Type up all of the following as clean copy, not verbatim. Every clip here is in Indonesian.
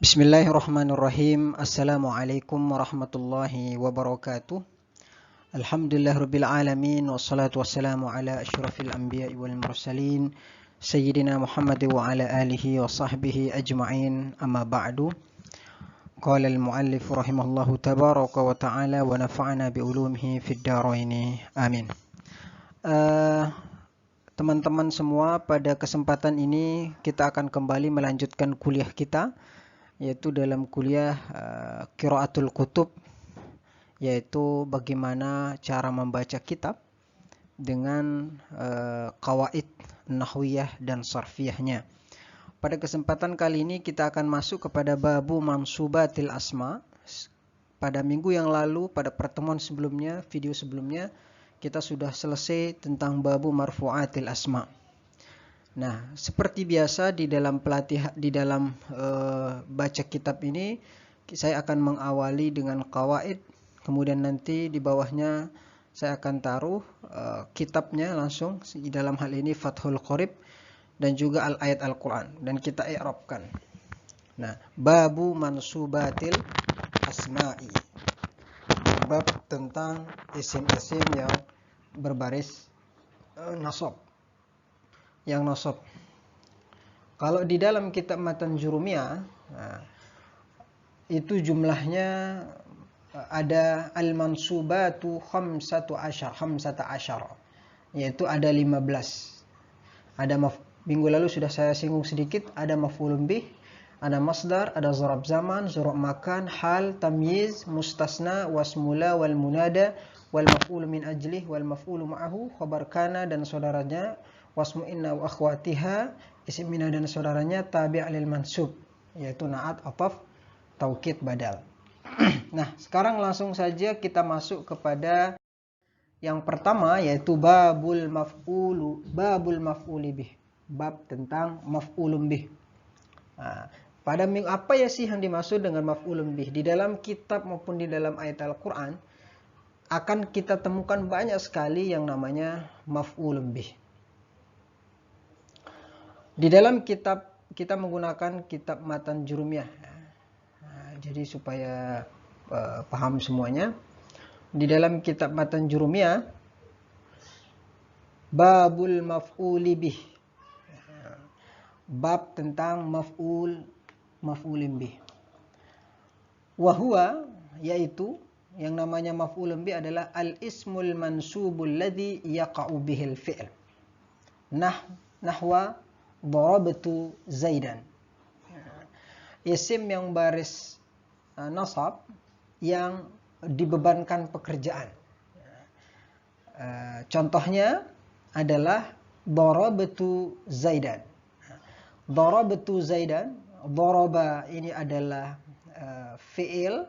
Bismillahirrahmanirrahim. Assalamualaikum warahmatullahi wabarakatuh. Alhamdulillahirabbil alamin wassalatu wassalamu ala asyrafil anbiya'i wal mursalin sayyidina Muhammad wa ala alihi wa sahbihi ajma'in. Amma ba'du. Qala al-muallif rahimahullahu tabaraka wa ta'ala wa nafa'ana bi ulumihi fid dharain. Amin. Teman-teman semua, pada kesempatan ini kita akan kembali melanjutkan kuliah kita, yaitu dalam kuliah Qiraatul Kutub, yaitu bagaimana cara membaca kitab dengan qawaid nahwiyah dan sarfiyahnya. Pada kesempatan kali ini kita akan masuk kepada babu mansubatil asma. Pada minggu yang lalu, pada pertemuan sebelumnya, video sebelumnya, kita sudah selesai tentang babu marfu'atil asma. Nah, seperti biasa di dalam baca kitab ini, saya akan mengawali dengan qawaid, kemudian nanti di bawahnya saya akan taruh kitabnya langsung, di dalam hal ini Fathul Qorib dan juga al-ayat Al-Quran, dan kita i'rabkan. Nah, babu mansubatil asma'i, bab tentang isim-isim yang berbaris nasab, yang nasab. Kalau di dalam kitab Matan Jurumiyah, itu jumlahnya ada al-mansubatu khamsata ashar, yaitu ada 15. Minggu lalu sudah saya singgung sedikit, ada maf'ulun bih, ada masdar, ada zarab zaman, zarab makan, hal, tamyiz, mustasna, wasmula, wal munada, wal maf'ul min ajlih, wal maf'ul ma'ahu, khabar kana dan saudaranya, wasmu inna wa akhwatiha, isim mina dan saudaranya, tabi' lil mansub, yaitu na'at, ataf, taukid, badal. Nah, sekarang langsung saja kita masuk kepada yang pertama, yaitu babul maf'uli bih, bab tentang maf'ulun bih. Nah, apa ya sih yang dimaksud dengan maf'ulun bih? Di dalam kitab maupun di dalam ayat Al-Quran akan kita temukan banyak sekali yang namanya maf'ulun bih. Di dalam kitab, kita menggunakan kitab Matan Jurumiyah. Jadi supaya paham semuanya, di dalam kitab Matan Jurumiyah, babul maf'uli bih, bab tentang maf'ulin bih. Wahuwa, yaitu yang namanya maf'ulun bih adalah al-ismul mansubul ladzi yaqa'u bihil fi'l. Nahwa darabtu Zaidan. Isim yang baris nasab yang dibebankan pekerjaan. Contohnya adalah darabtu Zaidan. Darabtu Zaidan, daraba ini adalah fi'il,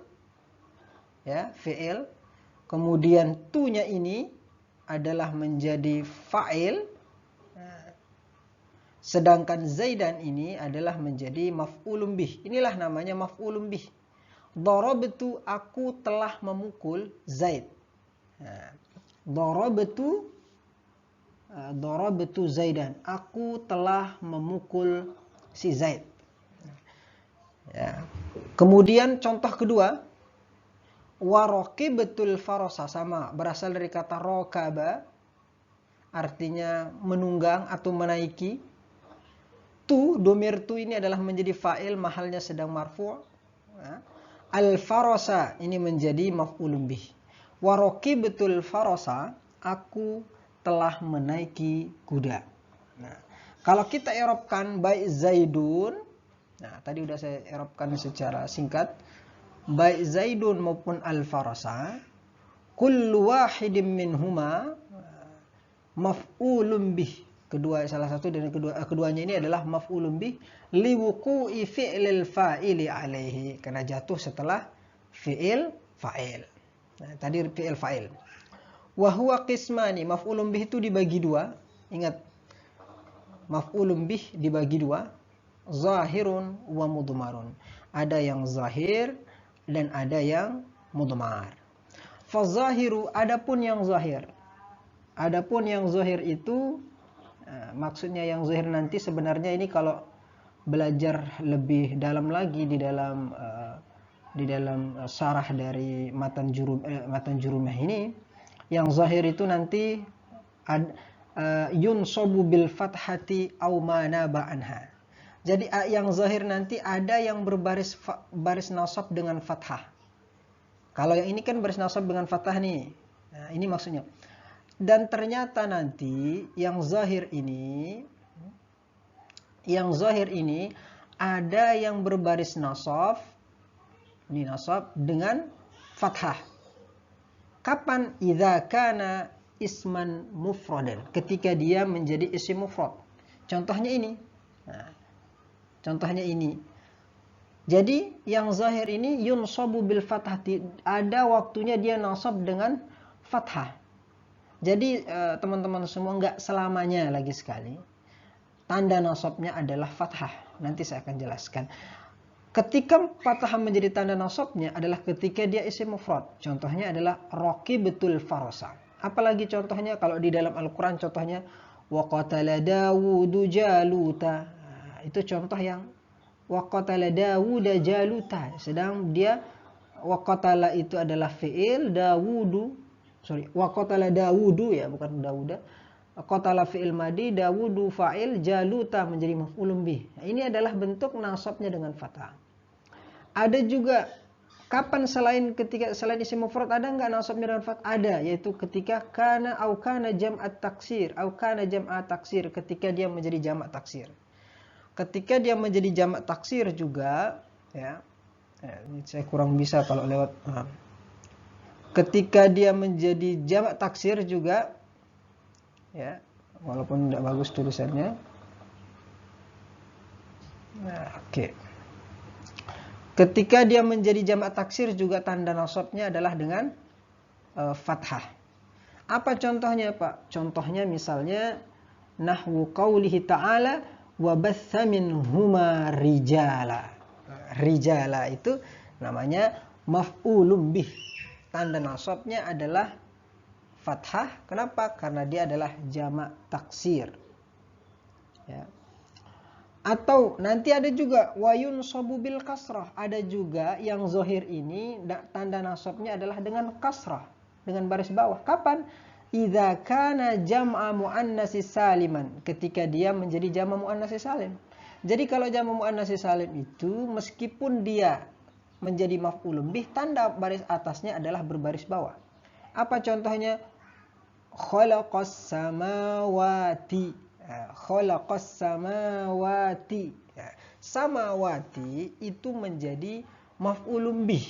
ya, fi'il. Kemudian tu-nya ini adalah menjadi fa'il. Sedangkan Zaidan ini adalah menjadi maf'ulun bih. Inilah namanya maf'ulun bih. Darabtu, aku telah memukul Zaid. Darabtu Zaidan, aku telah memukul si Zaid. Ya. Kemudian contoh kedua, waraqibtul farasa, sama, berasal dari kata rokaba, artinya menunggang atau menaiki. Domir tu ini adalah menjadi fa'il, mahalnya sedang marfu'. Al-farasa ini menjadi maf'ulun bih. Waraqibtul farasa, aku telah menaiki kuda. Nah, kalau kita i'rabkan baik Zaidun, nah tadi udah saya i'rabkan secara singkat, baik Zaidun maupun al-farasa, kullu wahidin minhuma maf'ulun bih. Salah satu dan keduanya ini adalah maf'ulun bih liwuqu'i fi'lil fa'ili alaihi, karena jatuh setelah fi'il fa'il. Nah, tadi fi'il fa'il. Wa huwa qismani, maf'ulun bih itu dibagi dua. Ingat, maf'ulun bih dibagi dua, zahirun wa mudmarun. Ada yang zahir dan ada yang mudmar. Fa zahiru, adapun yang zahir itu maksudnya yang zahir nanti sebenarnya ini kalau belajar lebih dalam lagi di dalam syarah dari matan Jurumiyah ini, yang zahir itu nanti yunsabu bil fathati aw ma naba anha. Jadi yang zahir nanti ada yang berbaris baris nasab dengan fathah. Kalau yang ini kan baris nasab dengan fathah nih. Nah, ini maksudnya. Dan ternyata nanti yang zahir ini ada yang berbaris nasab, ini nasab dengan fathah. Kapan? Idza kana isman mufradan, ketika dia menjadi isim mufrad. Contohnya ini. Nah, contohnya ini. Jadi yang zahir ini yunsabu bil fathati, ada waktunya dia nasab dengan fathah. Jadi teman-teman semua, nggak selamanya lagi sekali tanda nasabnya adalah fathah. Nanti saya akan jelaskan. Ketika fathah menjadi tanda nasabnya adalah ketika dia isim mufrad. Contohnya adalah raqibatul farasa. Apalagi contohnya kalau di dalam Al-Quran, contohnya wa qatala Dawudu Jaluta. Itu contoh yang wa qatala Dawuda Jaluta. Sedang dia wa qatala itu adalah fi'il, wa qatala Dawudu, ya bukan Dawuda. Qatala fi'il madi, Dawudu fa'il, Jaluta menjadi maf'ulun bih. Nah, ini adalah bentuk nasabnya dengan fathah. Ada juga kapan selain isim mufrad ada enggak nasabnya dengan fathah? Ada, yaitu ketika kana au kana jam'at taksir, au kana jam'at taksir, ketika dia menjadi jamak taksir. Ketika dia menjadi jamak taksir juga, ya. Ini saya kurang bisa kalau lewat. Ketika dia menjadi jamak taksir juga, ya, walaupun tidak bagus tulisannya. Nah, oke. Ketika dia menjadi jamak taksir juga tanda nasabnya adalah dengan fathah. Apa contohnya, Pak? Contohnya misalnya nahwu qaulihi ta'ala wa batha minhuma rijala. Rijala itu namanya maf'ulun bih. Tanda nasabnya adalah fathah. Kenapa? Karena dia adalah jamak taksir. Ya. Atau nanti ada juga wayun sobu bil kasrah. Ada juga yang zahir ini tanda nasabnya adalah dengan kasrah, dengan baris bawah. Kapan? Idza kana jam'a muannatsi saliman, ketika dia menjadi jamak muannatsi salim. Jadi kalau jamak muannatsi salim itu meskipun dia menjadi maf'ulun bih, tanda baris atasnya adalah berbaris bawah. Apa contohnya? Khalaqas samawati. Khalaqas samawati. Samawati itu menjadi maf'ulun bih.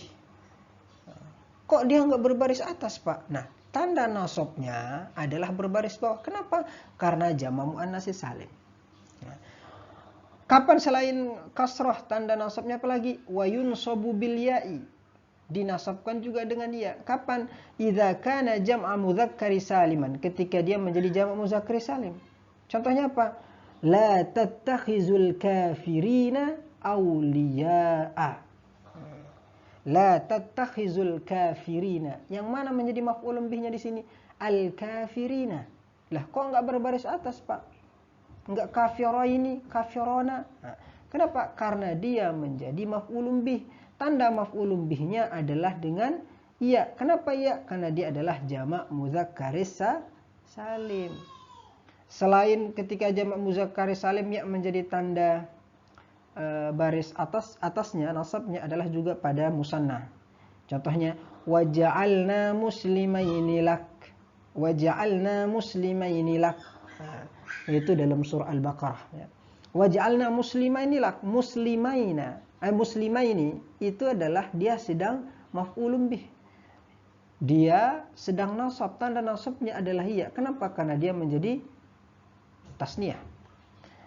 Kok dia nggak berbaris atas, Pak? Nah, tanda nasabnya adalah berbaris bawah. Kenapa? Karena jamak muannats salim. Kapan selain kasrah tanda nasabnya apalagi? Wa yunsabu bil ya'i. Dinasabkan juga dengan ya. Kapan? Idza kana jam'a mudzakkari saliman, ketika dia menjadi jamak muzakkar salim. Contohnya apa? La tattakhizul kafirina awliya'a. La tattakhizul kafirina. Yang mana menjadi maf'ulun bihnya di sini? Al kafirina. Lah, kok enggak berbaris atas, Pak? Enggak kafiraini, kafirona. Nah, kenapa? Karena dia menjadi maf'ulun bih. Tanda maf'ulun bihnya adalah dengan ya. Kenapa ya? Karena dia adalah jamak mudzakkaris salim. Selain ketika jamak mudzakkaris salim ya menjadi tanda baris atasnya, nasabnya adalah juga pada musanna. Contohnya waja'alna muslimaini lak. Waja'alna muslimaini lak. Itu dalam surah Al-Baqarah, ya. Waja'alna muslimaini lak, muslimaina, muslimaini itu adalah dia sedang maf'ulun bih. Dia sedang nasab, tanda nasabnya adalah ya. Kenapa? Karena dia menjadi tasniyah.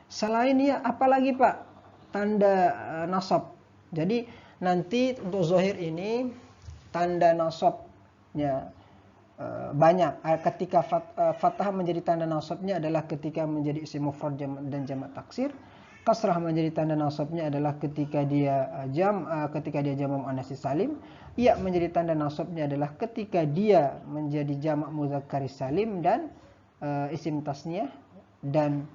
Selain ya, apalagi, Pak? Tanda nasab. Jadi nanti untuk zahir ini tanda nasabnya banyak. Ketika fathah menjadi tanda nasabnya adalah ketika menjadi isim mufrad dan jamak taksir. Kasrah menjadi tanda nasabnya adalah ketika dia jamak muannats salim. Ya menjadi tanda nasabnya adalah ketika dia menjadi jamak muzakkar salim dan isim tasniyah. Dan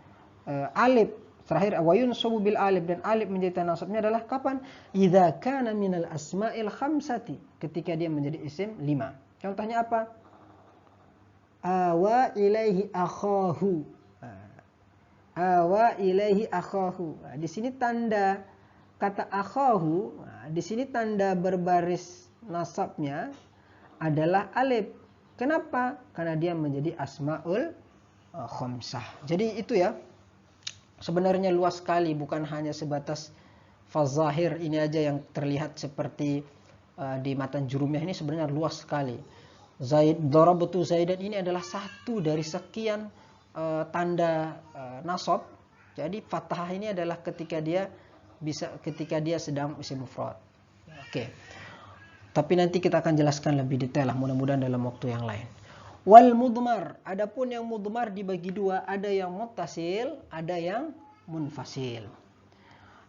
alif Terakhir wa yunsabu bil alif, dan alif menjadi nasabnya adalah kapan? Idza kana minal asma'il khamsati, ketika dia menjadi isim 5. Contohnya apa? Awa ilaihi akhahu. Awa ilaihi akhahu. Di sini tanda kata akhahu, di sini tanda berbaris nasabnya adalah alif. Kenapa? Karena dia menjadi asmaul khamsah. Jadi itu ya. Sebenarnya luas sekali, bukan hanya sebatas fazahir ini aja yang terlihat seperti di matan jurumiyah. Ini sebenarnya luas sekali. Darabtu Zaidan ini adalah satu dari sekian tanda nasab. Jadi fathah ini adalah ketika dia sedang isim mufrad. Oke. Tapi nanti kita akan jelaskan lebih detail lah, mudah-mudahan dalam waktu yang lain. Wal mudmar, adapun yang mudmar dibagi dua, ada yang muttasil, ada yang munfasil.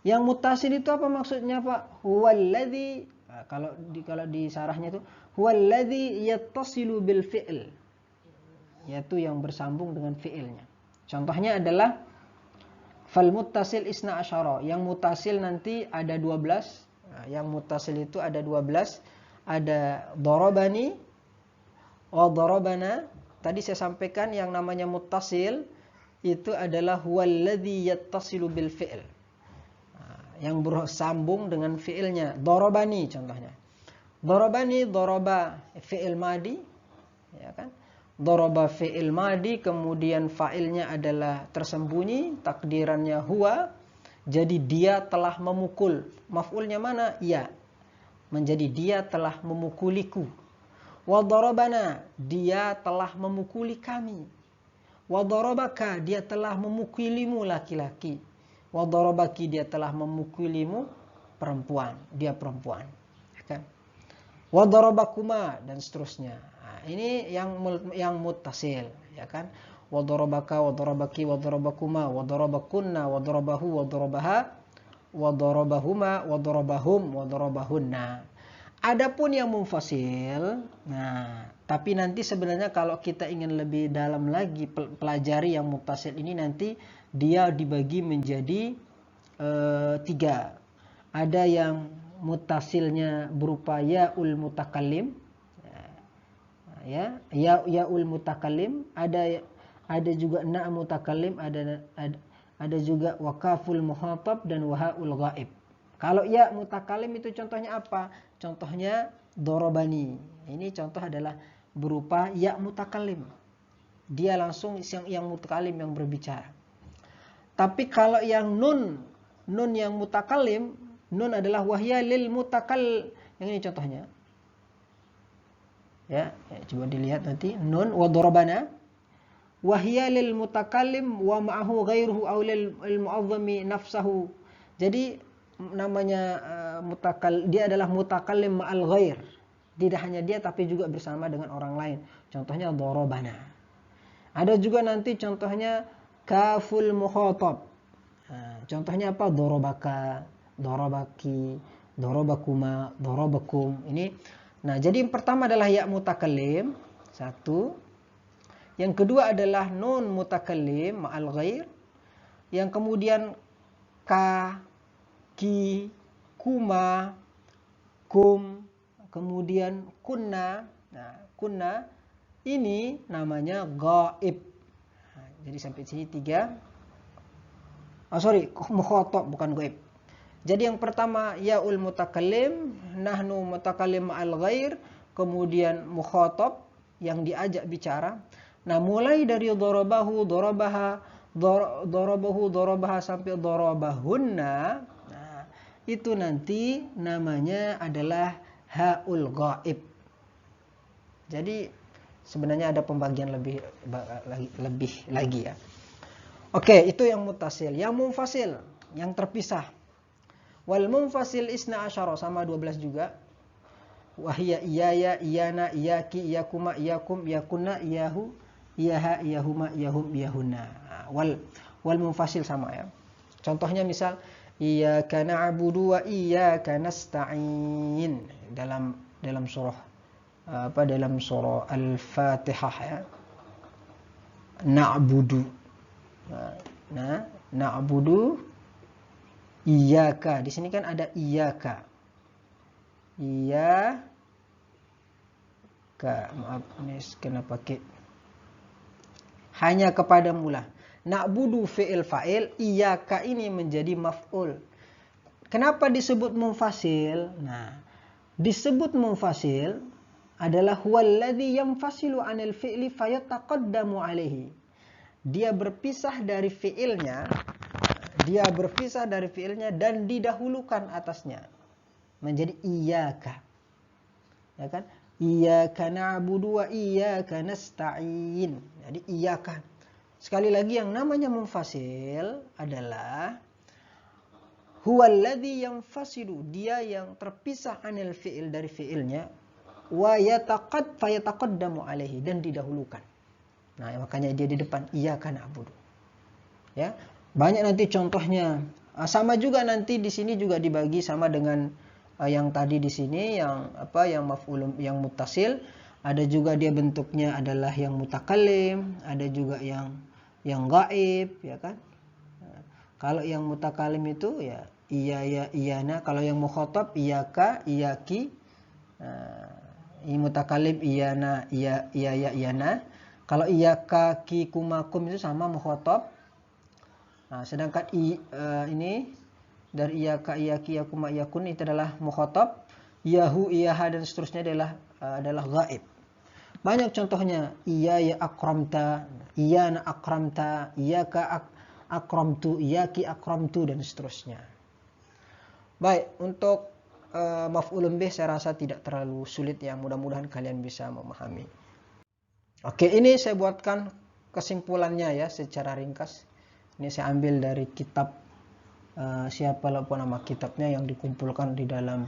Yang muttasil itu apa maksudnya, Pak? Huwallazi, kalau di sarahnya itu huwallazi yattasilu bil fi'l, yaitu yang bersambung dengan fi'ilnya. Contohnya adalah fal muttasil isna asyara, yang muttasil nanti ada 12. Yang muttasil itu ada 12, ada darabani wa darabana. Tadi saya sampaikan yang namanya muttasil itu adalah huwallazi yattasilu bil fi'l, yang bersambung dengan fi'ilnya. Darabani contohnya. Darabani, daraba fi'il madi, ya kan? Daraba fi'il madi, kemudian fa'ilnya adalah tersembunyi, takdirannya huwa. Jadi dia telah memukul. Maf'ulnya mana? Ya. Menjadi dia telah memukuliku. Wa darabana, dia telah memukuli kami. Wa darabaka, dia telah memukulimu laki-laki. Wa darabaki, dia telah memukulimu perempuan. Dia perempuan. Kan? Wa darabakuma, dan seterusnya. Nah, ini yang muttasil, ya kan? Wa darabaka, wa darabaki, wa darabakuma, wa darabakunna, wa darabahu, wa darabaha, wa darabahuma, wa darabahum, wa darabahunna. Adapun yang munfasil, nah, tapi nanti sebenarnya kalau kita ingin lebih dalam lagi pelajari yang muttasil ini, nanti dia dibagi menjadi 3. Ada yang muttasilnya berupa yaul mutakallim, ya, yaul mutakallim, ada juga na mutakallim, ada juga wakaful muhatab dan wahaul ghaib. Kalau ya mutakallim itu contohnya apa? Contohnya dorobani. Ini contoh adalah berupa ya mutakallim. Dia langsung yang mutakallim yang berbicara. Tapi kalau yang nun yang mutakallim, nun adalah wahya lil mutakal. Yang ini contohnya. Ya, coba dilihat nanti. Nun wa dorobana. Wahya lil mutakallim wa ma'ahu ghairuhu aw lil mu'azzami nafsahu. Jadi namanya dia adalah mutakallim ma'al ghair. Tidak hanya dia tapi juga bersama dengan orang lain. Contohnya dorobana. Ada juga nanti contohnya kaful mukhatab. Contohnya apa? Dorobaka, dorobaki, dorobakuma, dorobakum. Ini. Nah, jadi yang pertama adalah ya mutakallim, satu. Yang kedua adalah nun mutakallim ma'al ghair. Yang kemudian ka, ki, kuma, kum, kemudian kunna. Nah, kunna ini namanya ghaib. Nah, jadi sampai sini 3. Mukhatab bukan ghaib. Jadi yang pertama yaul mutakallim, nahnu mutakallim ma'al ghair, kemudian mukhatab yang diajak bicara. Nah, mulai dari darabahu, darabaha, darabahu, darabaha sampai darabahunna. Nah, itu nanti namanya adalah haul ghaib. Jadi sebenarnya ada pembagian lebih lagi ya. Oke, itu yang muttasil. Yang munfasil, yang terpisah. Wal munfasil isna asyara, sama 12 juga. Wahya iyaya, iyana, iyaki, iyakuma, iyakum, iyakunna, iyahu, iyaha, iyahuma, iyahum, iyahunna. Wal munfasil sama ya. Contohnya misal iyyaka na'budu wa iyyaka nasta'in dalam surah dalam surah Al-Fatihah ya. Na'budu. Nah, Na'budu iyyaka. Di sini kan ada iyyaka. Iyyaka. Maaf, ini kena pakai hanya kepadamu lah. Na'budu fi'il fa'il, iyyaka ini menjadi maf'ul. Kenapa disebut munfasil? Nah, disebut munfasil adalah huwallazi yanfasilu 'anil fi'li fayataqaddamu 'alaihi. Dia berpisah dari fi'ilnya, dan didahulukan atasnya. Menjadi iyyaka. Ya kan? Iyyaka na'budu wa iyyaka nasta'in. Jadi iyyaka. Sekali lagi yang namanya munfasil adalah huwallazi yanfasilu, dia yang terpisah anil fi'il dari fi'ilnya, wa fayataqaddamu alaihi, dan didahulukan. Nah, makanya dia di depan iyyaka na'budu. Ya. Banyak nanti contohnya. Sama juga nanti di sini juga dibagi sama dengan yang tadi di sini yang maf'ul yang muttasil. Ada juga dia bentuknya adalah yang mutakallim, ada juga yang gaib, ya kan? Kalau yang mutakalim itu ya iya ya iyana, kalau yang mukhatab iyaka iyaki, mutakalim iyana iya ya iyana. Kalau iyaka ki kumakum itu sama mukhatab. Nah, sedangkan ini dari iyaka iyaki yakuma iyakun itu adalah mukhatab, yahu iyaha dan seterusnya adalah gaib. Banyak contohnya, iya ya akramta, iyana akramta, iyaka akramtu, iyaki akramtu, dan seterusnya. Baik, untuk maf'ulun bih saya rasa tidak terlalu sulit ya, mudah-mudahan kalian bisa memahami. Oke, ini saya buatkan kesimpulannya ya secara ringkas. Ini saya ambil dari kitab siapa lupa nama kitabnya yang dikumpulkan di dalam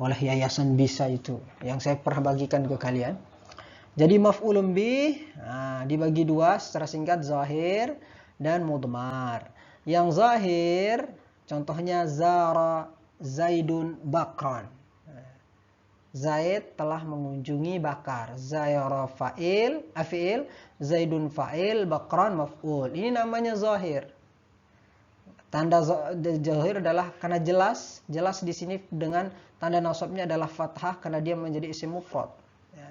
oleh Yayasan Bisa itu, yang saya pernah bagikan ke kalian. Jadi maf'ulun bih dibagi dua secara singkat, zahir dan mudmar. Yang zahir contohnya zara Zaidun Bakran. Zaid telah mengunjungi Bakar. Zayara fa'il, af'il, Zaidun fa'il, Bakran maf'ul. Ini namanya zahir. Tanda zahir adalah karena jelas di sini dengan tanda nasabnya adalah fathah karena dia menjadi isim mufrad. Ya.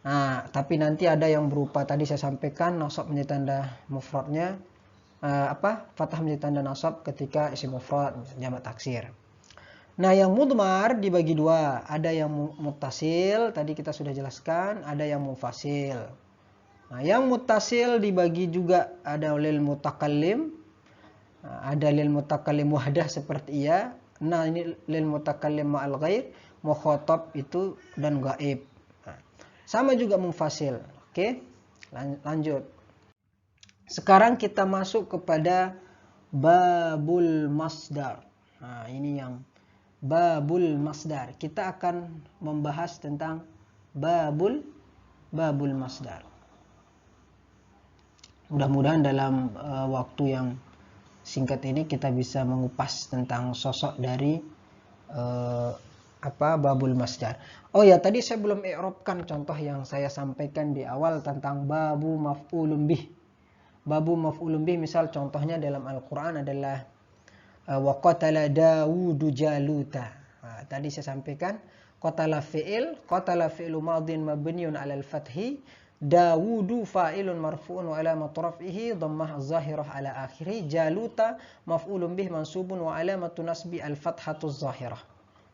Nah, tapi nanti ada yang berupa tadi saya sampaikan nasab menjadi tanda mufradnya fathah menjadi tanda nasab ketika isim mufrad jamak taksir. Nah, yang mudmar dibagi dua, ada yang muttasil tadi kita sudah jelaskan, ada yang munfasil. Nah, yang muttasil dibagi juga ada lil mutakallim, ada lil mutakallim wahdah seperti iya. Nah, ini lil mutakallim ma'al ghair, mukhatab itu dan gaib. Nah, sama juga munfasil. Oke, lanjut. Sekarang kita masuk kepada babul masdar. Nah, ini yang babul masdar. Kita akan membahas tentang babul masdar. Mudah-mudahan dalam waktu yang singkat ini kita bisa mengupas tentang sosok dari babul masdar. Oh ya, tadi saya belum i'rabkan contoh yang saya sampaikan di awal tentang babu maf'ulun bih. Babu maf'ulun bih misal contohnya dalam Al-Qur'an adalah wa qatala Dawudu Jaluta. Nah, tadi saya sampaikan qatala fi'lu madhin mabniun 'alal fathi, Dawudu fa'ilun marfu'un wa alamat raf'ihi dhammah zahirah ala akhirih, Jaluta maf'ulun bih mansubun wa alamatu nasbi al-fathatu zahirah.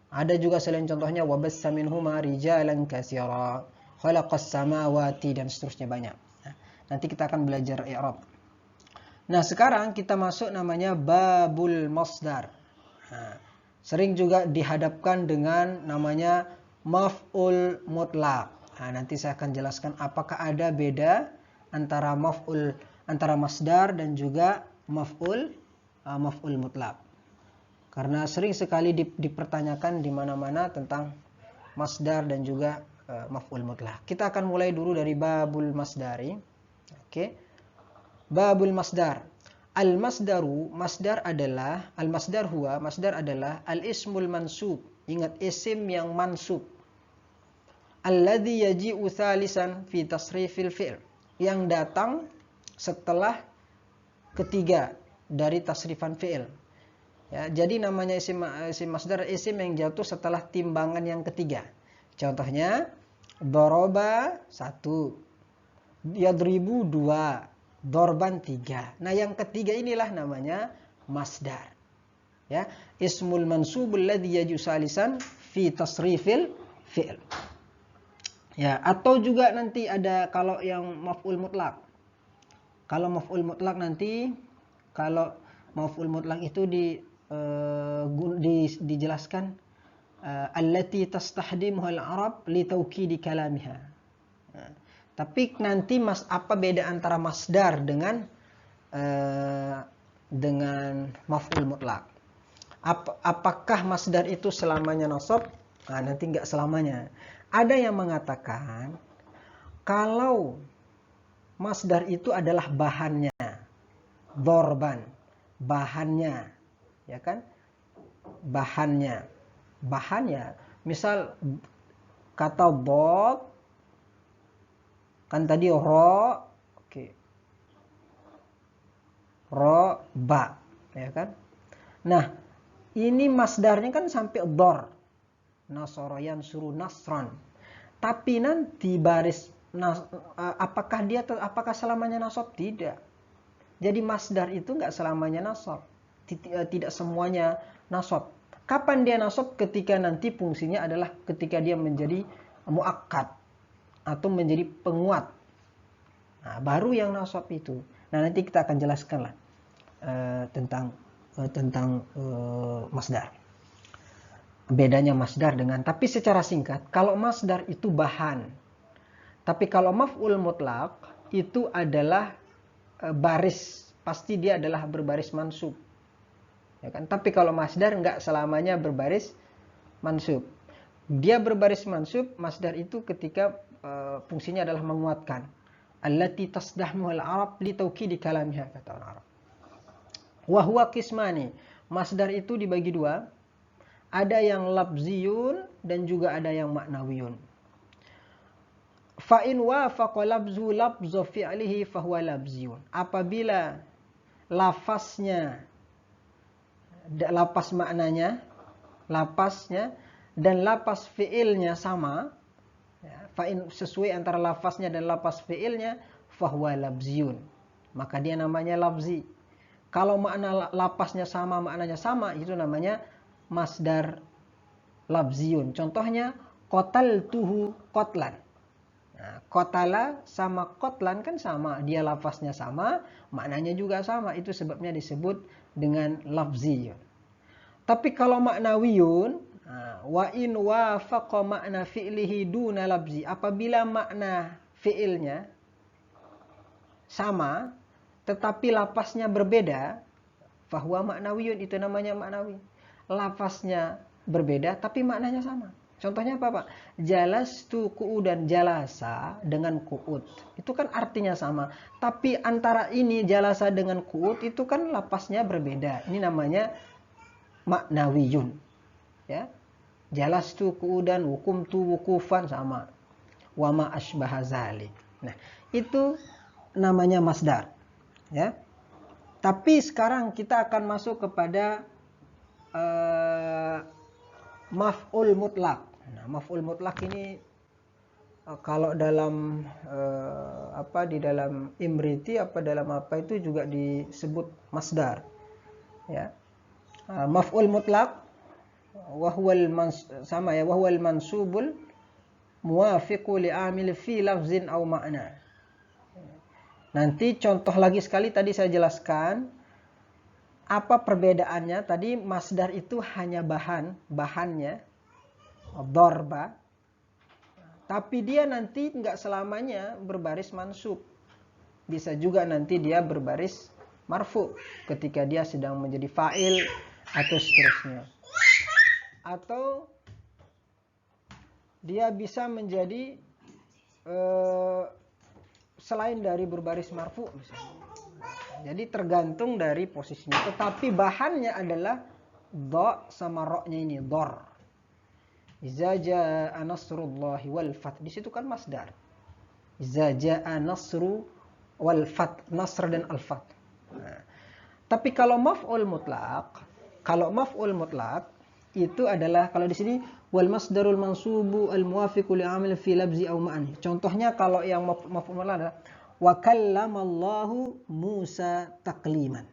Ada juga selain contohnya wa bassa minhuma rijalan katsira, khalaqas samawati, dan seterusnya banyak. Nanti kita akan belajar i'rab. Nah, sekarang kita masuk namanya babul masdar. Nah, sering juga dihadapkan dengan namanya maf'ul mutlaq. Nah, nanti saya akan jelaskan apakah ada beda antara masdar dan juga maf'ul mutlaq. Karena sering sekali dipertanyakan di mana-mana tentang masdar dan juga maf'ul mutlaq. Kita akan mulai dulu dari babul masdari. Oke. Babul masdar. Al-masdaru, masdar adalah al-ismul mansub. Ingat, isim yang mansub. Alladhi yaji'u thalisan fi tasrifil fi'l. Yang datang setelah ketiga dari tasrifan fi'il. Ya, jadi namanya isim masdar isim yang jatuh setelah timbangan yang ketiga. Contohnya doroba 1, yadribu 2, dorban 3. Nah, yang ketiga inilah namanya masdar. Ya, ismul mansubul ladzi yaju salisan fi tasrifil fi'il. Ya, atau juga nanti ada kalau yang maf'ul mutlak. Kalau maf'ul mutlak nanti, kalau maf'ul mutlak itu dijelaskan allati tastahdimuha al-arab li taukidi kalamiha. Nah, tapi nanti apa beda antara masdar dengan maf'ul mutlak? Apakah masdar itu selamanya nasab? Nah, nanti enggak selamanya. Ada yang mengatakan kalau masdar itu adalah bahannya, dorban, bahannya, ya kan? Bahannya, misal kata bob, kan tadi ro, oke, ro, ba, ya kan? Nah, ini masdarnya kan sampai dor, nasoroyan suruh nasron. Tapi nanti baris apakah selamanya nasab? Tidak. Jadi masdar itu nggak selamanya nasab. Tidak semuanya nasab. Kapan dia nasab? Ketika nanti fungsinya adalah ketika dia menjadi muakkad atau menjadi penguat. Nah, baru yang nasab itu. Nah, nanti kita akan jelaskan lah tentang masdar. Bedanya masdar dengan, tapi secara singkat, kalau masdar itu bahan. Tapi kalau maf'ul mutlak itu adalah baris, pasti dia adalah berbaris mansub. Ya kan? Tapi kalau masdar enggak selamanya berbaris mansub. Dia berbaris mansub, masdar itu ketika fungsinya adalah menguatkan. Allati tasdahmu al-arab li taukidi kalamiha, kata orang Arab. Wa huwa qismani. Masdar itu dibagi dua. Ada yang labziyun dan juga ada yang maknawiyun. Fa in wafaqa labzu labzu fi'lihi fa huwa labziyun. Apabila lafaznya, lapas maknanya, lapasnya dan lapas fi'ilnya sama, ya, fa in sesuai antara lafaznya dan lapas fi'ilnya, fa huwa labziyun. Maka dia namanya labzi. Kalau makna lapasnya sama, maknanya sama, itu namanya masdar labziyun. Contohnya qataltuhu qatlan. Nah, qatala sama qatlan kan sama, dia lafaznya sama, maknanya juga sama. Itu sebabnya disebut dengan labziyun. Tapi kalau maknawiyun, wa in wafaqa makna fi'lihi duna labzi, apabila makna fi'ilnya sama tetapi lafaznya berbeda, fahuwa maknawiyun, itu namanya maknawi. Lafaznya berbeda tapi maknanya sama. Contohnya apa, Pak? Jalastu qu'udan, jalasa dengan qu'ud. Itu kan artinya sama. Tapi antara ini jalasa dengan qu'ud itu kan lafaznya berbeda. Ini namanya maknawiyun. Ya. Jalastu qu'udan, wukumtu wukufan, sama. Wa ma asbaha zalik. Nah, itu namanya masdar. Ya. Tapi sekarang kita akan masuk kepada maf'ul mutlak. Nah, maf'ul mutlak ini kalau dalam di dalam Imriti dalam apa itu juga disebut masdar. Ya. Maf'ul mutlak wa huwal mansubul muwafiqu li'amil fi lafzin aw ma'na. Nanti contoh lagi sekali tadi saya jelaskan apa perbedaannya. Tadi masdar itu hanya bahannya, dorba. Tapi dia nanti nggak selamanya berbaris mansub. Bisa juga nanti dia berbaris marfu ketika dia sedang menjadi fa'il atau seterusnya. Atau dia bisa menjadi selain dari berbaris marfu misalnya. Jadi tergantung dari posisinya. Tetapi bahannya adalah do sama ro-nya ini, dor. Iza jaa nasrullahi wal fath. Di situ kan masdar. Iza jaa nasru wal fath, nasr dan al fath. Nah, Tapi kalau maf'ul mutlak itu adalah kalau di sini wal masdarul mansubu al muwafiqu li amil fi labzi aw ma'ni. Contohnya kalau yang maf'ul mutlak adalah wa kallamallahu Musa takliman.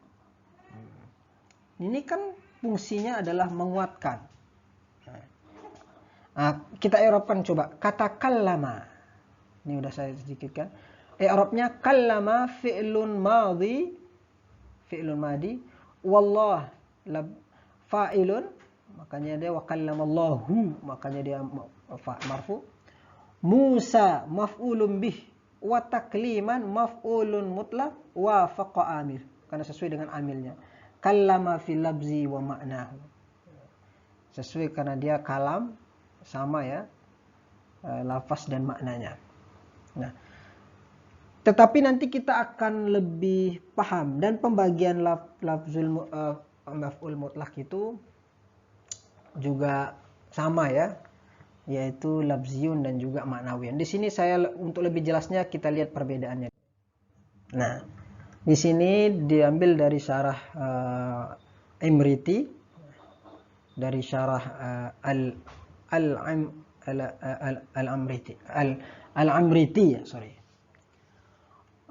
Ini kan fungsinya adalah menguatkan. Nah, kita i'rabkan coba kata kallama. Ini udah saya sedikitkan. I'rabnya kallama fi'lun madhi wallah fa'ilun, makanya dia wa kallamallahu, makanya dia marfu. Musa maf'ulun bih wa takliman maf'ulun mutlaq wa faqa amil, karena sesuai dengan amilnya. Kallama fil labzi wa ma'nahu, sesuai karena dia kalam sama ya, lafaz dan maknanya. Nah, tetapi nanti kita akan lebih paham, dan pembagian lafzul maf'ul mutlak itu juga sama ya, yaitu lafziyun dan juga maknawiyan. Di sini saya untuk lebih jelasnya kita lihat perbedaannya. Nah, di sini diambil dari syarah Imriti, dari syarah Al-Amriti ya, sorry.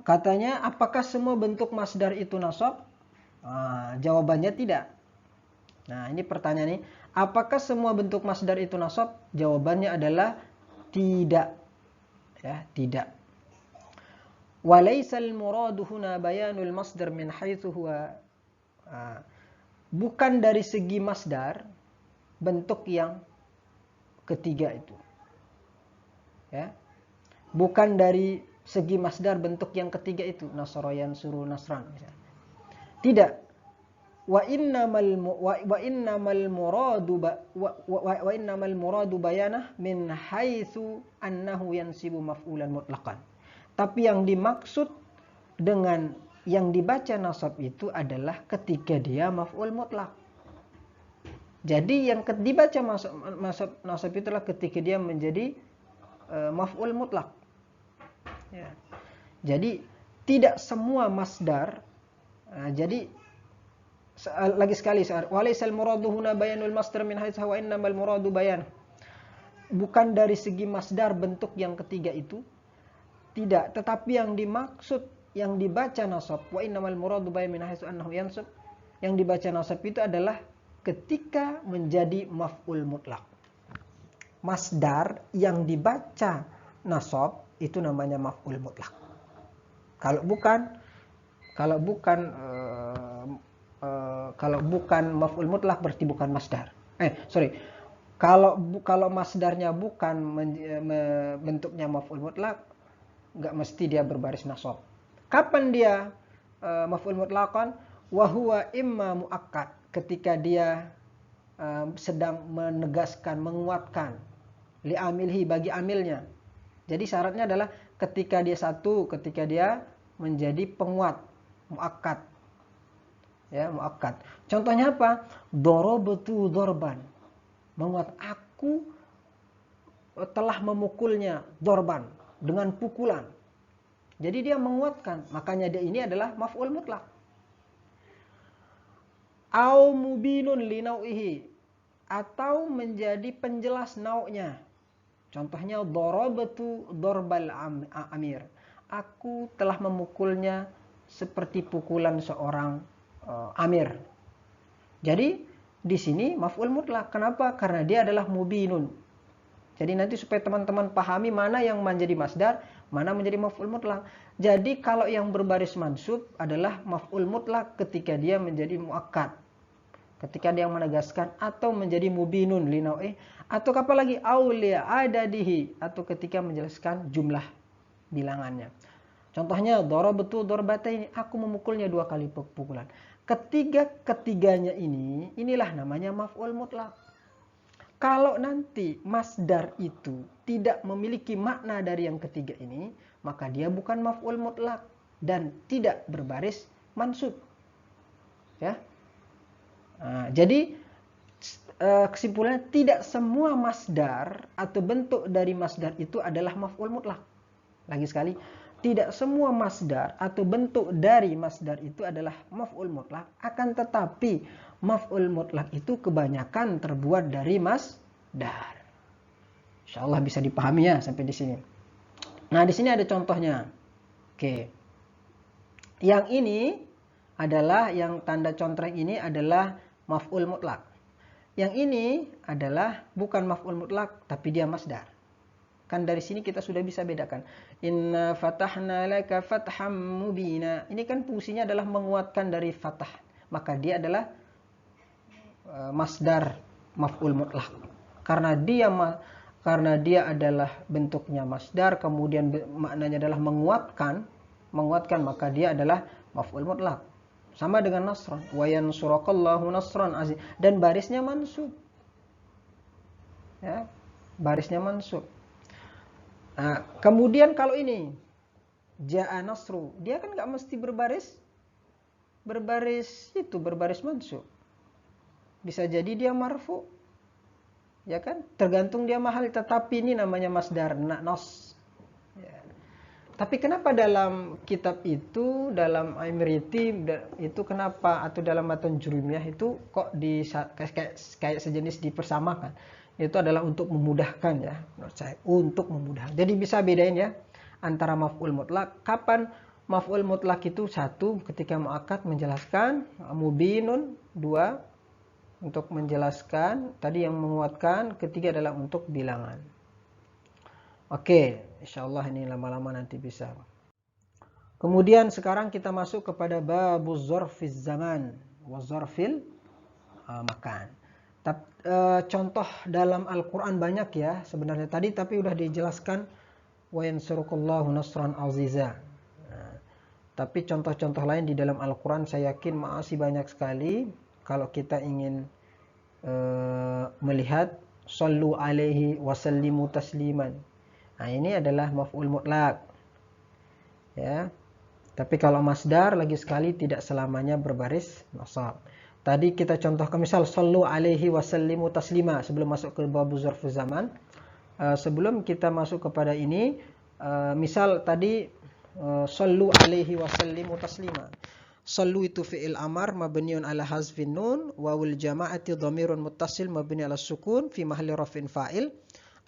Katanya, apakah semua bentuk masdar itu nasab? Jawabannya tidak. Nah, ini pertanyaan ini. Apakah semua bentuk masdar itu nasab? Jawabannya adalah tidak. Ya, tidak. Walaisal muradu huna bayanul masdar min haitsu huwa. Bukan dari segi masdar bentuk yang ketiga itu. Ya. Bukan dari segi masdar bentuk yang ketiga itu, nasara yansuru nasran misalnya. Tidak. Wa innamal muradu bayanah min haitsu annahu yansibu maf'ulan mutlaqan. Tapi yang dimaksud dengan yang dibaca nasab itu adalah ketika dia maf'ul mutlak. Jadi yang dibaca nasab itu adalah ketika dia menjadi maf'ul mutlak. Ya. Jadi tidak semua masdar. Jadi lagi sekali, walaisal muradu huna bayanul masdar min haitsu wa innamal muradu bayan. Bukan dari segi masdar bentuk yang ketiga itu, tidak, tetapi yang dimaksud yang dibaca nasab wa innamal muradu bayan min haitsu annahu yansab, yang dibaca nasab itu adalah ketika menjadi maf'ul mutlak. Masdar yang dibaca nasab itu namanya maf'ul mutlak. Kalau bukan maf'ul mutlak berarti bukan masdar. Kalau masdarnya bukan bentuknya maf'ul mutlak, nggak mesti dia berbaris nasab. Kapan dia maf'ul mutlaqan? Wa huwa imma muakkad, ketika dia sedang menegaskan, menguatkan li'amilhi, bagi amilnya. Jadi syaratnya adalah ketika dia menjadi penguat, muakkad. Ya, muakkad. Contohnya apa? Darabtu darban. Menguat, aku telah memukulnya, darban, dengan pukulan. Jadi dia menguatkan, makanya dia ini adalah maf'ul mutlak. Au mubinun li nau'ihi, atau menjadi penjelas nau'nya. Contohnya darabtu darbal amir. Aku telah memukulnya seperti pukulan seorang amir. Jadi di sini maf'ul mutlak. Kenapa? Karena dia adalah mubinun. Jadi nanti supaya teman-teman pahami mana yang menjadi masdar, mana menjadi maf'ul mutlak. Jadi kalau yang berbaris mansub adalah maf'ul mutlak ketika dia menjadi muakkad, ketika dia menegaskan, atau menjadi mubinun li nau'i, atau apa lagi, aulia adadihi, atau ketika menjelaskan jumlah bilangannya. Contohnya darabtu darbataini, aku memukulnya 2 kali pukulan. Ketiganya inilah namanya maf'ul mutlak. Kalau nanti masdar itu tidak memiliki makna dari yang ketiga ini, maka dia bukan maf'ul mutlak dan tidak berbaris mansub. Ya. Jadi kesimpulannya, tidak semua masdar atau bentuk dari masdar itu adalah maf'ul mutlak. Lagi sekali, tidak semua masdar atau bentuk dari masdar itu adalah maf'ul mutlak, akan tetapi maf'ul mutlak itu kebanyakan terbuat dari masdar. Insyaallah bisa dipahami ya sampai di sini. Nah, di sini ada contohnya. Oke. Yang ini adalah, yang tanda contreng ini adalah maf'ul mutlak. Yang ini adalah bukan maf'ul mutlak tapi dia masdar. Kan dari sini kita sudah bisa bedakan. Inna fatahna laka fatham mubina. Ini kan fungsinya adalah menguatkan dari fatah. Maka dia adalah masdar maf'ul mutlak. Karena dia adalah bentuknya masdar, kemudian maknanya adalah menguatkan, maka dia adalah maf'ul mutlak. Sama dengan nasran, wa yansurakallahu nasran aziz, dan barisnya mansub. Ya, barisnya mansub. Nah, kemudian kalau ini ja'a nasru, dia kan nggak mesti berbaris mansub. Bisa jadi dia marfu, ya kan? Tergantung dia mahal, tetapi ini namanya masdar nas. Ya. Tapi kenapa dalam kitab itu, dalam Imriti itu kenapa, atau dalam matan Jurumiyah itu kok kayak sejenis dipersamakan? Itu adalah untuk memudahkan ya, menurut saya, untuk memudahkan. Jadi bisa bedain ya antara maf'ul mutlak. Kapan maf'ul mutlak itu? Satu, ketika muakkad menjelaskan, mubinun, dua, untuk menjelaskan tadi yang menguatkan, ketiga adalah untuk bilangan. Oke, insyaallah ini lama-lama nanti bisa. Kemudian sekarang kita masuk kepada babuz zarfiz zaman wa zarfil makan. Contoh dalam Al-Quran banyak ya sebenarnya tadi, tapi udah dijelaskan wa yansurukallahu nasran aziza. Nah, tapi contoh-contoh lain di dalam Al-Quran saya yakin masih banyak sekali. Kalau kita ingin melihat sallu alaihi wasallimu tasliman, nah ini adalah maf'ul mutlak ya. Tapi kalau masdar lagi sekali tidak selamanya berbaris nasab. Tadi kita contohkan misal sallu alaihi wasallimu taslima sebelum masuk ke bab zarfuz zaman. Sebelum kita masuk kepada ini, misal tadi sallu alaihi wasallimu taslima. Sallu itu fi'il amar mabniun ala hazfin nun, wawul jama'ati dhamirun muttasil mabni ala sukun fi mahalli raf'in fa'il.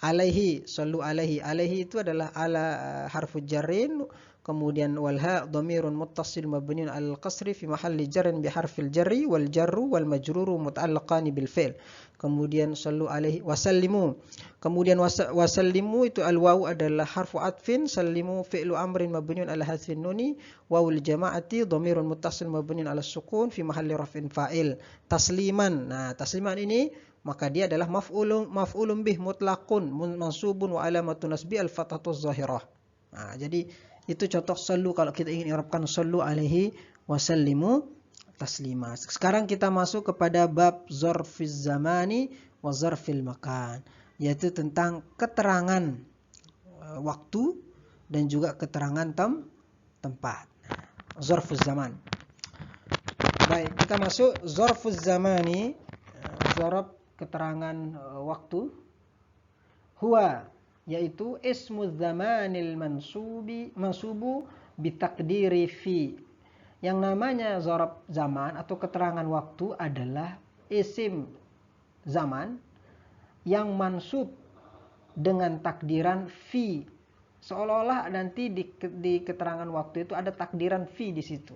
Alaihi, sallu alaihi. Alaihi itu adalah ala harfu jarrin, kemudian wal ha dhamirun muttasil mabniun al qasri fi mahalli jarrin bi harfil jarri, wal jarru wal majruru muta'allaqani bil fi'l. Kemudian sallu alaihi wasallimu. Kemudian wasallimu itu al wawu adalah harfu atfin, sallimu fi'lu amrin mabniun ala hasfin nuni, wawul jama'ati dhamirun muttasil mabniun ala sukun fi mahalli raf'in fa'il. Tasliman. Nah, tasliman ini maka dia adalah maf'ulun bih mutlaqun mansubun wa alamatu nasbi al fathatu zahirah. Nah, jadi itu contoh sallu kalau kita ingin i'rabkan sallu alaihi wasallimu taslima. Sekarang kita masuk kepada bab zarfiz zamani wa zarfil makan, yaitu tentang keterangan waktu dan juga keterangan tempat. Zarfuz zaman. Baik, kita masuk zarfuz zamani, zarf keterangan waktu. Huwa, yaitu ismu zamanil mansubu bitakdiri fi. Yang namanya zarf zaman atau keterangan waktu adalah isim zaman yang mansub dengan takdiran fi. Seolah-olah nanti di keterangan waktu itu ada takdiran fi di situ.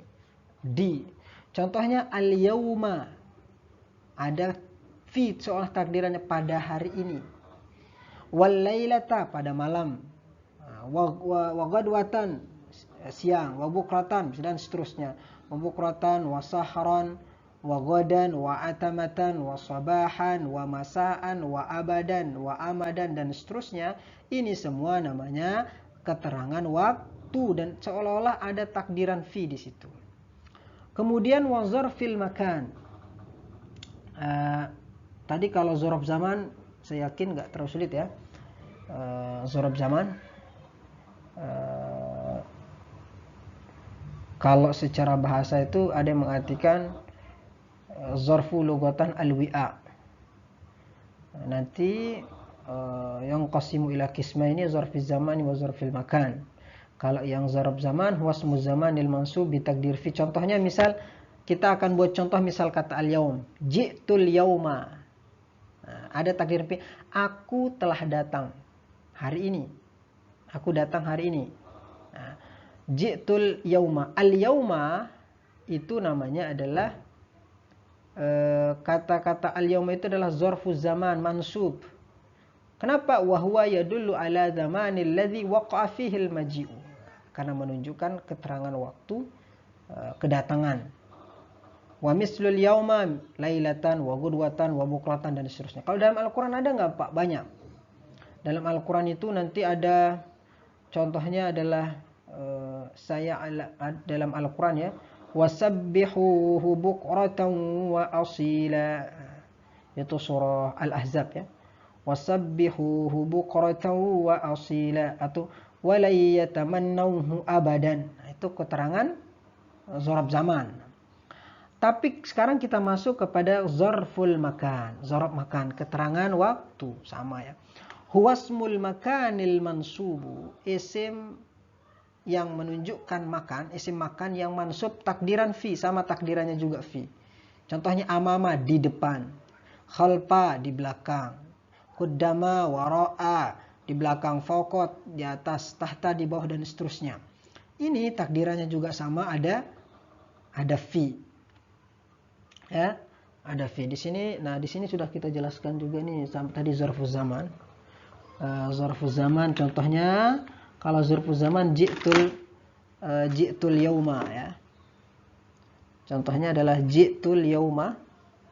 Di. Contohnya al-yauma, ada fi seolah takdirannya pada hari ini. Wal lailata, pada malam. Wa ghadwatan, siang. Wa bukratan, dan seterusnya. Wa bukratan, wa sahran, wa ghadan, wa atamatan, wa sabahan, wa masaan, wa abadan, wa amadan, dan seterusnya. Ini semua namanya keterangan waktu dan seolah-olah ada takdiran fi di situ. Kemudian wa zarfil makan. Tadi kalau zarf zaman saya yakin nggak terlalu sulit ya. Zarf zaman kalau secara bahasa itu ada yang mengartikan zarfu lugatan al-wi'a. Nanti yang qasimu ila qismaini zarfiz zamani wa zarfil makan. Kalau yang zarf zaman huwa ismu zamanil mansub bi takdir fi. Contohnya misal kita akan buat contoh misal kata al-yaum. Ji'tul yauma. Nah, ada takdir fi. Aku telah datang hari ini. Aku datang hari ini. Nah, ji'tul yauma. Al-yauma itu namanya adalah kata-kata al-yauma itu adalah zarfuz zaman mansub. Kenapa? Wahwa yadullu ala zamanil ladzi waqa'a fihi al-maji'u. Karena menunjukkan keterangan waktu kedatangan. Wa mislul yauma lailatan wa gudwatan wa bukratan dan seterusnya. Kalau dalam Al-Qur'an ada enggak, Pak? Banyak. Dalam Al-Qur'an itu nanti ada contohnya adalah dalam Al-Qur'an ya, wasabbihuhu bukratan wa asila. Itu surah Al-Ahzab ya. Wasabbihuhu bukratan wa asila atau wala yatamannawhu abadan. Nah, itu keterangan zarf zaman. Tapi sekarang kita masuk kepada zarful makan. Zarf makan, keterangan waktu, sama ya. Huwasmul makanil mansubu, isim yang menunjukkan makan, isim makan yang mansub takdiran fi, sama takdirannya juga fi. Contohnya amama di depan, khalfa di belakang, qaddama wara'a di belakang, fawqat di atas, tahta di bawah dan seterusnya. Ini takdirannya juga sama, ada fi. Ya, ada fi di sini. Nah, di sini sudah kita jelaskan juga nih tadi zarfuz zaman. Zarfuz zaman contohnya kalau zarfuz zaman ji'tul yauma ya. Contohnya adalah ji'tul yauma.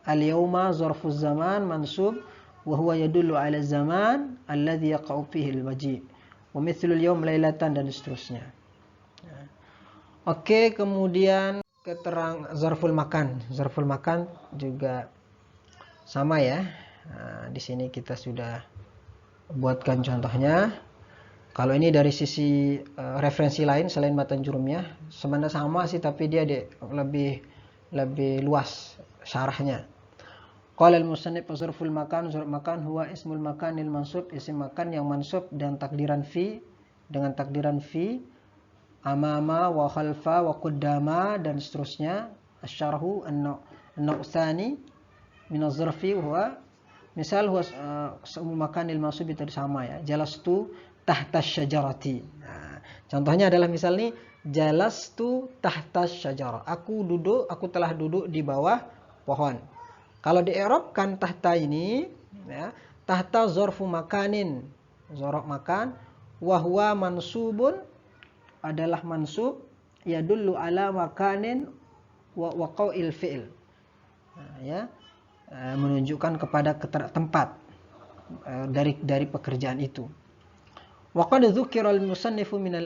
Al-yauma zarfuz zaman mansub wa huwa yadullu ala zaman alladhi yaqa'u fihi al-maji'. Wa mithlul yawm lailatan dan seterusnya. Oke, kemudian keterang zarful makan. Zarful makan juga sama ya. Nah, di sini kita sudah buatkan contohnya. Kalau ini dari sisi referensi lain selain matan jurumnya, sebenarnya sama sih, tapi dia lebih luas syarahnya. Qala al-musannif zarful makan, zarf makan huwa ismul makanil mansub, isim makan yang mansub dan takdiran fi, dengan takdiran fi, amama wa khalfa wa qaddama dan seterusnya. Asy-syarhu an-naw' tsani min az-zarfi huwa misal huwa ismul makanil mansub itu sama ya. Jalastu tahta syajarati. Nah, contohnya adalah misal nih jalastu tahta syajarah. Aku telah duduk di bawah pohon. Kalau di-i'rabkan tahta ini ya, tahta zarfu makanin, zarf makan, wa huwa mansubun adalah mansub yadullu ala makanin wa waqa'il fi'il. Nah, ya, menunjukkan kepada tempat dari pekerjaan itu. Wa qad dzukira al-musannifu min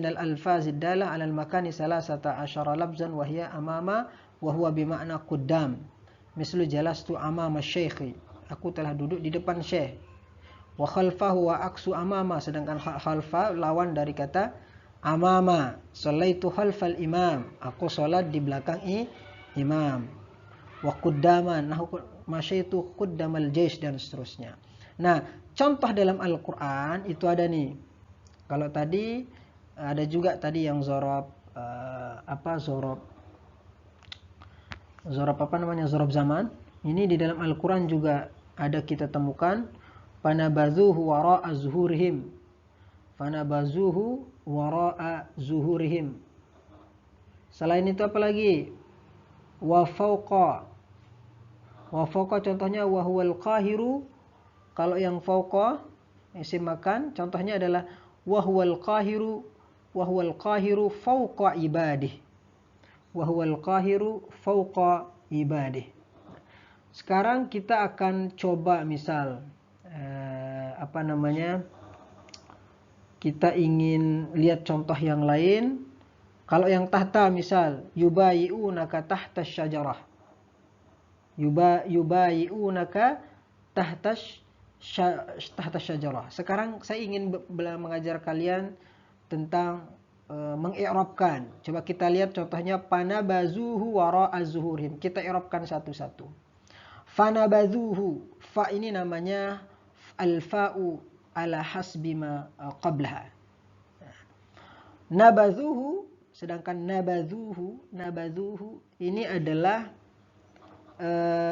al-alfaz ad-dalah 'ala al-makani 13 labzan wa hiya amama wa huwa bima'na qaddam. Mislu jalastu amama syaikhi, aku telah duduk di depan syekh. Wa khalfahu wa aksu amama, sedangkan khalfa lawan dari kata amama. Shallaitu khalfal imam, aku salat di belakang imam. Wa quddaman, nahu masyaitu quddamal jaish dan seterusnya. Nah, contoh dalam Al-Qur'an itu ada nih. Kalau tadi ada juga tadi yang zarf zarf zaman. Ini di dalam Al-Qur'an juga ada kita temukan fanabazuhu wara'a zuhurihim. Fanabazuhu wara'a zuhurihim. Selain itu apa lagi? Wa fawqa. Wa fawqa contohnya wa huwal qahiru. Kalau yang fawqa isim makan contohnya adalah wa huwal qahiru fawqa ibadih. Wa huwal qahiru fawqa ibadih. Sekarang kita akan coba misal kita ingin lihat contoh yang lain. Kalau yang tahta misal yubayi'unaka tahta syajarah. Yubayi'unaka tahta syajarah. Sekarang saya ingin mengajar kalian tentang mengi'rabkan. Coba kita lihat contohnya panabazuhu wara'a zuhurihim. Kita i'rabkan satu-satu. Fanabazuhu, fa ini namanya al-fa'u ala hasbi ma qablaha. Nabadhuhu, sedangkan nabadhuhu ini adalah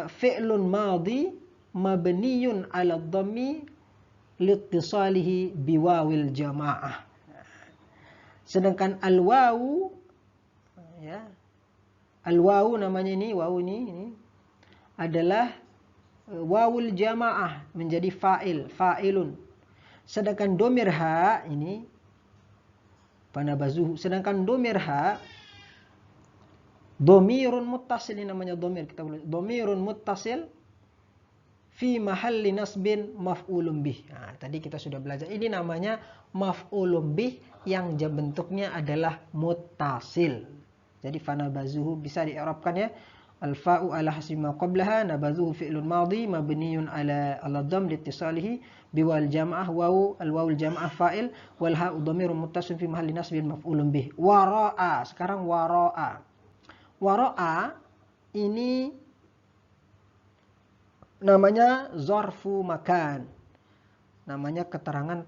fi'lun madhi mabniyun 'ala dhammi liittisalihi biwawil jamaah. Sedangkan al-wawu, ya, al-wawu namanya ini, wawu ini adalah wawul jamaah, menjadi fa'ilun. Sedangkan domir ha ini panabazuhu, sedangkan domir ha domirun muttasil, ini namanya domir, kita boleh domirun muttasil fi mahalli nasbin maf'ulun bih. Nah, tadi kita sudah belajar, ini namanya maf'ulun bih yang bentuknya adalah muttasil. Jadi fanabazuhu bisa di'rabkan ya, al-fa'u ala hasbi ma qablaha, nabazuhu fi'lun madhi mabniyun ala dhamm liittisalihi biwal jamaah, wawu al-wawul jamaah fa'il, wal ha'u dhamirun muttasil fi mahalli nasbin maf'ulun bih. Wara'a, sekarang wara'a. Wara'a ini namanya zarfu makan, namanya keterangan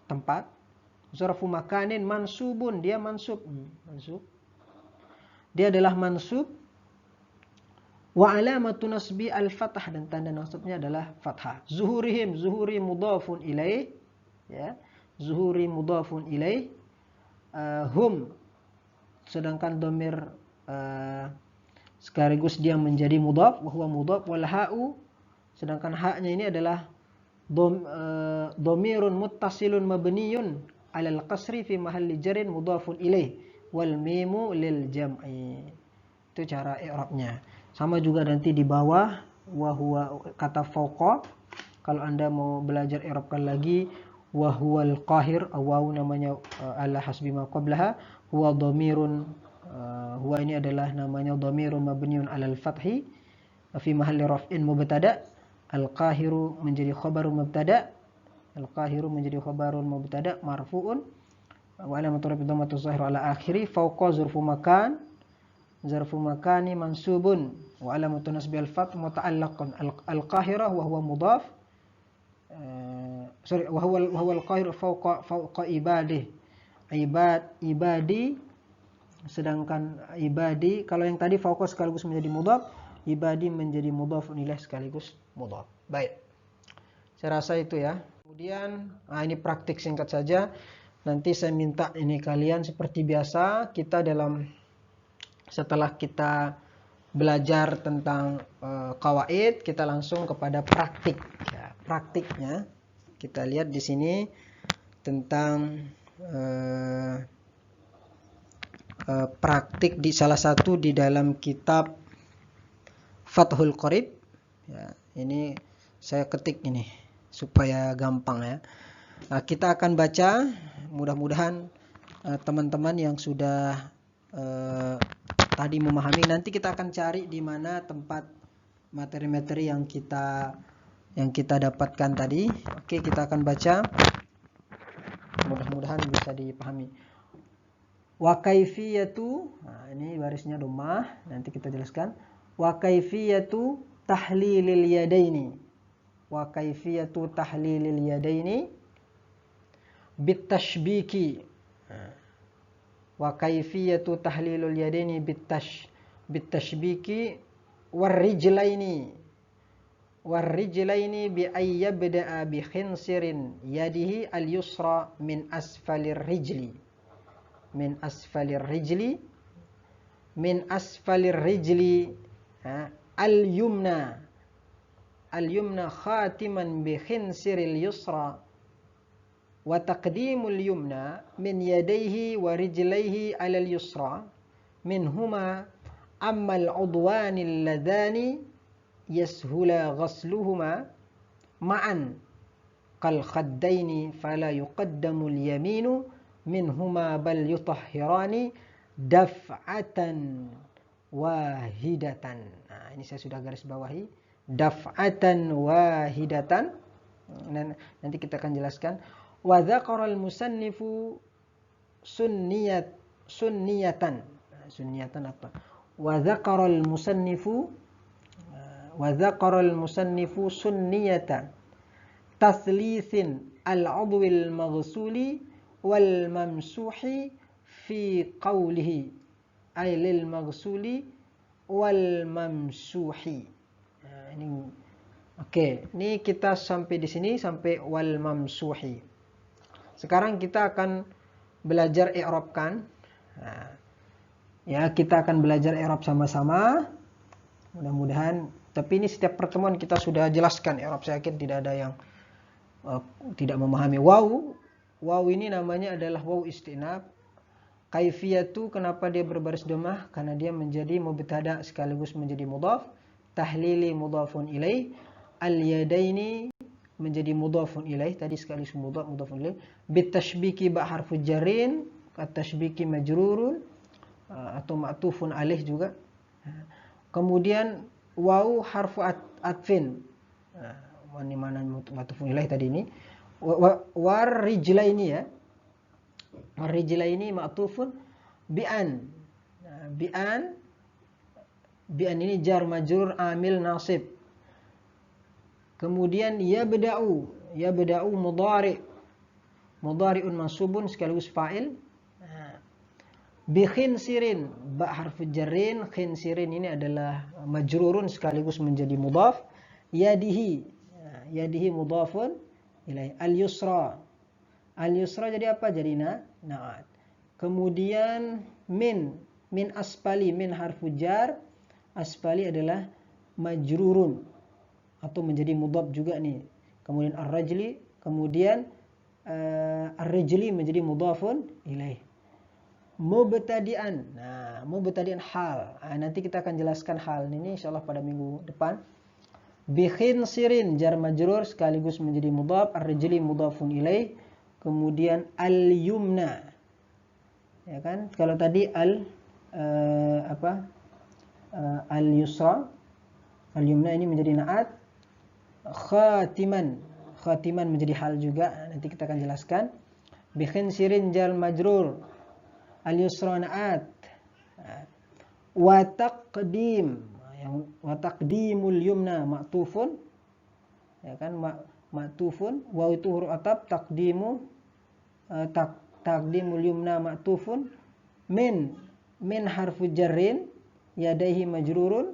tempat. Zarfu makanin mansubun, dia mansub, dia adalah mansub. Wa alamatu nasbi al-fathah, dan tanda nasabnya adalah fathah. Zuhurihim, zuhuri mudhafun ilaih, ya, zuhuri mudhafun ilaih. Hum, sedangkan domir sekaligus dia menjadi mudhaf, wa huwa mudhaf. Wal ha'u, sedangkan haknya ini adalah domirun muttasilun mabniyun alal qasri fi mahalli jarin mudhafun ilaih, wal mimu lil jam'i. Itu cara i'rabnya. Sama juga nanti di bawah, wa huwa, kata fawqa, kalau Anda mau belajar i'rabkan lagi, wa huwal qahir, wawu namanya ala hasbi ma qablaha, huwa dhamirun, huwa ini adalah namanya dhamirun mabniun alal fathi fi mahalli raf'in mubtada. Al-qahiru menjadi khabarun mubtada, al-qahiru menjadi khabarun mubtada marfu'un wa alamatu rafi dhammatu zahir ala akhiri. Fawqa zarfu makan, zarfu makani mansubun wa alamatu nasbi al-fath muta'allaqun al-qahira wa huwa mudhaf, wa huwa al-qahir fawqa ibadi, ibadi, sedangkan ibadi, kalau yang tadi fawqa sekaligus menjadi mudhaf, ibadi menjadi mudhaf ilaih sekaligus mudhaf. Baik, saya rasa itu ya. Kemudian ini praktik singkat saja. Nanti saya minta ini kalian seperti biasa, kita setelah kita belajar tentang qawaid, kita langsung kepada praktik. Ya, praktiknya kita lihat di sini tentang praktik di salah satu di dalam kitab Fathul Qorib. Ya, ini saya ketik ini supaya gampang ya. Nah, kita akan baca, mudah-mudahan teman-teman yang sudah tadi memahami, nanti kita akan cari di mana tempat materi-materi yang kita dapatkan tadi. Oke, kita akan baca, mudah-mudahan bisa dipahami. Wa kaifiyatu, nah ini barisnya dhammah, nanti kita jelaskan. Wa kaifiyatu tahlilil yadaini, wa kaifiyatu tahlilil yadaini bitashbiki, wa kaifiyatu tahlilul yadaini bitashbiki warrijlaini bi ay yabda'a bi khinsirin yadihi al-yusra min asfalir rijli, min asfalir rijli, min asfalir rijli al-yumna, al-yumna khatiman bi khinsiril yusra, wa taqdimul yumna min yadayhi wa rijlayhi ala al-yusra minhuma amma al-udwani alladhani yashula ghasluhuma ma'an kal khaddaini fala yuqaddamu al-yaminu minhuma bal yutahhirani daf'atan wahidatan. Nah, ini saya sudah garis bawahi, daf'atan wahidatan. Nanti kita akan jelaskan. Wa dzakara al-musannifu sunniyatan. Sunniyatan apa? Wa dzakara al-musannifu sunniyatan tathlisin al-'udwi al-maghsuli wal mamsuhi fi qawlihi ay lil maghsuli wal mamsuhi. Nah, ini oke, ini kita sampai di sini sampai wal mamsuhi. Sekarang kita akan belajar i'rabkan. Nah, ya, kita akan belajar i'rab sama-sama. Mudah-mudahan, tapi ini setiap pertemuan kita sudah jelaskan i'rab. Saya yakin tidak ada yang tidak memahami. Waw ini namanya adalah waw istinab. Kaifiyatu, kenapa dia berbaris dhammah? Karena dia menjadi mubtada sekaligus menjadi mudhaf. Tahlili mudhafun ilaih. Al-yadaini menjadi mudhafun ilaih, tadi sekaligus mudhafun ilaih. Bitashbiki ba harfu jarrin, at-tashbiki majrurun atau ma'tufun alaih juga. Kemudian waw harfu atfin. Ini mana ma'tufun ilaih tadi ini. War rijlaini ya. War rijlaini ma'tufun bi'an. Bi'an ini jar majrur amil nasib. Kemudian yabda'u mudhari'un mansubun sekaligus fa'il. Bi khinsirin ba harfu jarrin, khinsirin ini adalah majrurun sekaligus menjadi mudhaf. Yadihi mudhafun ilaih. Al-yusra jadi apa? Jadi na'at. Kemudian min asfali, min harfu jar, asfali adalah majrurun atau menjadi mudhaf juga nih. Kemudian ar-rajli, kemudian ar-rajli menjadi mudhafun ilaih. Mubtadi'an. Nah, mubtadi'an hal. Nanti kita akan jelaskan hal ini insyaallah pada minggu depan. Bi khinsirin jar majrur sekaligus menjadi mudhaf, ar-rajli mudhafun ilaih. Kemudian al-yumna. Ya kan? Kalau tadi al-yusra, al-yumna ini menjadi na'at. Khatiman menjadi hal juga. Nanti kita akan jelaskan. Bi khinsirin jar majrur, al-yusra na'at. Wa taqdim, yang wa taqdimul yumna ma'tufun, ya kan, ma'tufun, wa itu huruf ataf, taqdimul yumna ma'tufun min harfu jarrin, yadaihi majrurun,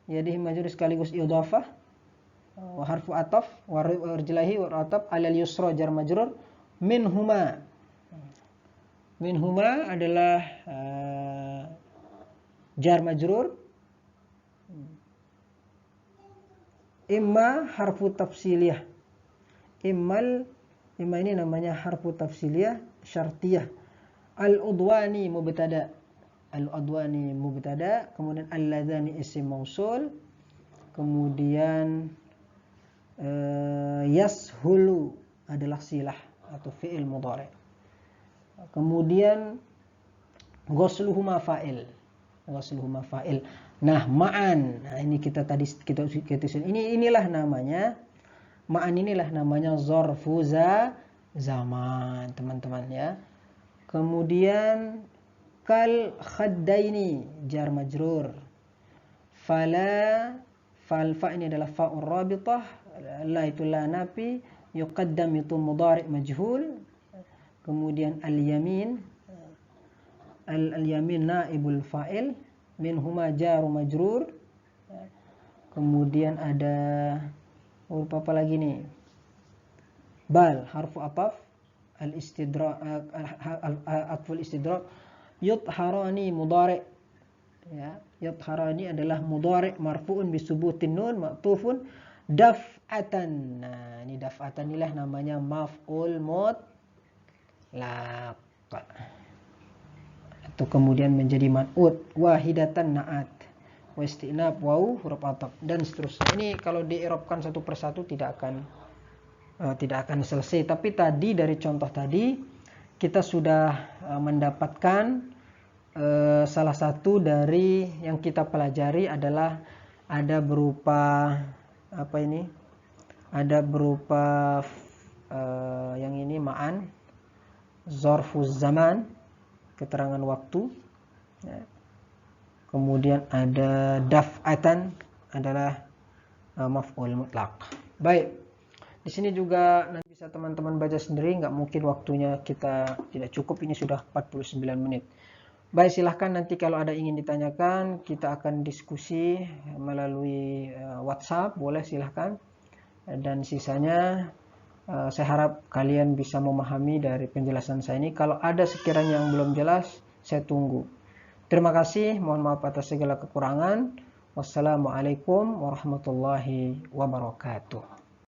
yadaihi majrur sekaligus idhafah, wa harfu ataf, wa rijlahi wa ataf, alal yusra jar majrur, minhuma adalah jar majrur. Imma harfu tafsiliyah. Imma ini namanya harfu tafsiliyah syartiyah. Al-udwani mubtada. Kemudian al-ladzani isim mausul. Kemudian yashulu adalah silah atau fi'il mudhari'. Kemudian ghusluhuma fa'il. Nah, ma'an. Nah, ini kita inilah namanya ma'an, inilah namanya zarfu zaman, teman-teman ya. Kemudian kal khaddaini jar majrur. Fa ini adalah fa'ur rabithah, la itu la nafi, yuqaddam itu mudhari' majhul. Kemudian al-yamin naibul fa'il, minhuma jaru majrur. Kemudian ada huruf apa lagi nih? Bal harfu ataf, al-istidrak, atful istidrak. Yudharani mudhari', ya, yudharani adalah mudhari' marfu'un bisubutin nun ma'tufun daf'atan. Nah, ini daf'atan inilah namanya maf'ul mutlaq. Atau kemudian menjadi man'ut, wahidatan na'at, wa istinab waw huruf ataf, dan seterusnya. Ini kalau diirobkan satu persatu tidak akan selesai. Tapi tadi dari contoh tadi kita sudah mendapatkan salah satu dari yang kita pelajari adalah ada berupa apa ini? Ada berupa yang ini ma'an, zarfuz zaman, keterangan waktu, ya. Kemudian ada daf'atan adalah maf'ul mutlaq. Baik, Di sini juga nanti bisa teman-teman baca sendiri, nggak mungkin waktunya kita tidak cukup, ini sudah 49 menit. Baik, silahkan nanti kalau ada ingin ditanyakan, kita akan diskusi melalui WhatsApp, boleh silahkan. Dan sisanya saya harap kalian bisa memahami dari penjelasan saya ini. Kalau ada sekiranya yang belum jelas, saya tunggu. Terima kasih, mohon maaf atas segala kekurangan. Wassalamualaikum warahmatullahi wabarakatuh.